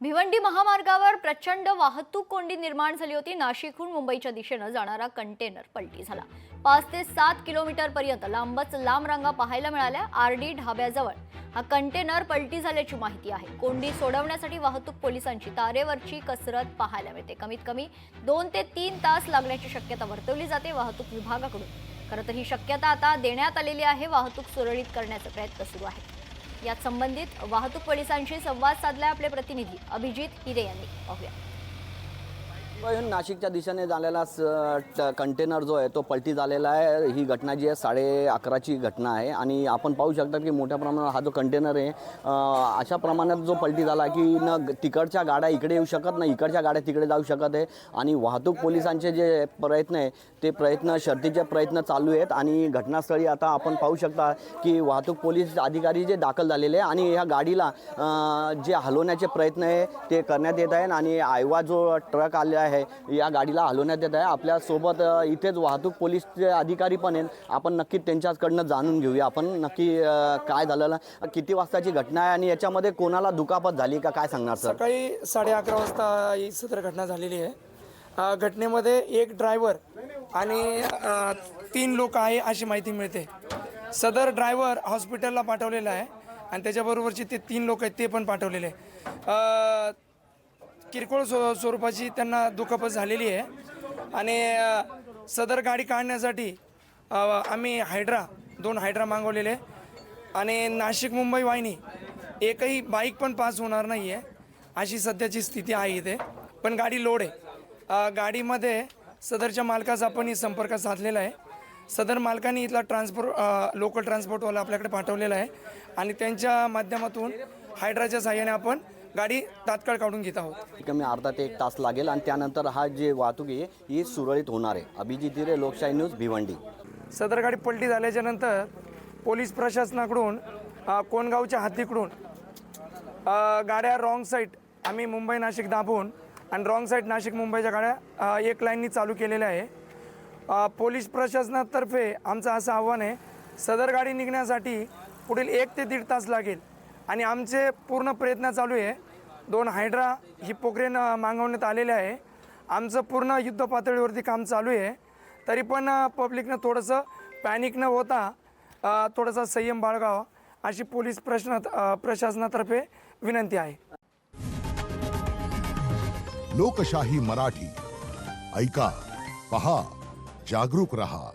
भिवंडी महामार्गावर प्रचंड वाहतूक कोंडी निर्माण झाली होती। नाशिकहून मुंबईच्या दिशेने जाणारा कंटेनर पलटी झाला। 5 ते 7 किलोमीटर पर्यंत लांबच लांब रांगा पाहायला मिळाल्या। आरडी ढाब्याजवळ हा कंटेनर पलटी झाल्याची माहिती आहे। कोंडी सोडवण्यासाठी वाहतूक पोलिसांची तारेवरची कसरत पाहायला मिळते। कमीत कमी 2 ते 3 तास लागण्याची शक्यता वर्तवली जाते वाहतूक विभागाकडून। खरं तर ही शक्यता आता देण्यात आलेली आहे। वाहतूक सुरळीत करण्याचा प्रयत्न सुरू आहे। यात संबंधित वाहतूक पोलिसांशी संवाद साधलाय आपले प्रतिनिधी अभिजित हिरे यांनी। पाहूया। नाशिकच्या दिशेने झालेला कंटेनर जो आहे तो पलटी झालेला आहे। ही घटना जी आहे 11:30ची घटना आहे आणि आपण पाहू शकता की मोठ्या प्रमाणात हा जो कंटेनर आहे अशा प्रमाणात जो पलटी झाला की न तिकडच्या गाड्या इकडे येऊ शकत नाही, इकडच्या गाड्या तिकडे जाऊ शकत आहे। आणि वाहतूक पोलिसांचे जे प्रयत्न आहे ते शर्थीचे प्रयत्न चालू आहेत। आणि घटनास्थळी आता आपण पाहू शकता की वाहतूक पोलीस अधिकारी जे दाखल झालेले आहे आणि ह्या गाडीला जे हलवण्याचे प्रयत्न आहे ते करण्यात येत आहे। आणि आयवा जो ट्रक आले आहे या गाडीला हलवण्यात येत आहे। आपल्या सोबत इथेच वाहतूक पोलीसचे अधिकारी पण आहेत। आपण नक्की त्यांच्याकडनं जाणून घेऊया आपण नक्की काय झालेलं, किती वाजताची घटना आहे आणि याच्यामध्ये कोणाला दुखापत झाली का, काय सांगणार सर? सकाळी 11:30 वाजता ही सदर घटना झालेली आहे। घटनेमध्ये एक ड्रायव्हर आणि 3 लोक आहे अशी माहिती मिळते। सदर ड्रायव्हर हॉस्पिटलला पाठवलेला आहे आणि त्याच्याबरोबरचे ते 3 लोक आहेत ते पण पाठवलेले आहे। किरकोळ स्वरूपाची त्यांना दुखापत झालेली आहे आणि सदर गाडी काढण्यासाठी आम्ही 2 हायड्रा मागवलेले आणि नाशिक मुंबई वाहिनी एकही बाईक पण पास होणार नाही आहे अशी सध्याची स्थिती आहे इथे। पण गाडी लोड आहे। गाडीमध्ये सदरच्या मालकाचा आपण संपर्क साधलेला आहे। सदर मालकाने इथला लोकल ट्रान्सपोर्टवाला आपल्याकडे पाठवलेला आहे आणि त्यांच्या माध्यमातून हायड्राच्या साहाय्याने आपण गाडी तात्काळ काढून घेत आहोत। कमी अर्धा ते 1 तास लागेल आणि त्यानंतर हा जे वाहतूक आहे ही सुरळीत होणार आहे। अभिजित हिरे, लोकशाही न्यूज, भिवंडी। सदर गाडी पलटी झाल्याच्या नंतर पोलीस प्रशासनाकडून कोणगावच्या हद्दीकडून गाड्या रॉंग साईड आम्ही मुंबई नाशिक दाबून आणि रॉंग साईड नाशिक मुंबईच्या गाड्या एक लाईननी चालू केलेल्या आहे। पोलीस प्रशासनातर्फे आमचं असं आव्हान आहे, सदर गाडी निघण्यासाठी पुढील 1 ते 1.5 तास लागेल आणि आमचे पूर्ण प्रयत्न चालू आहे। 2 हायड्रा ही पोखरेन मागवण्यात आलेले आहे। आमचं पूर्ण युद्ध पातळीवरती काम चालू आहे। तरी पण पब्लिकनं थोडंसं पॅनिक न होता थोडासा संयम बाळगावा अशी पोलीस प्रशासनातर्फे विनंती आहे। लोकशाही मराठी ऐका, पहा, जागरूक रहा।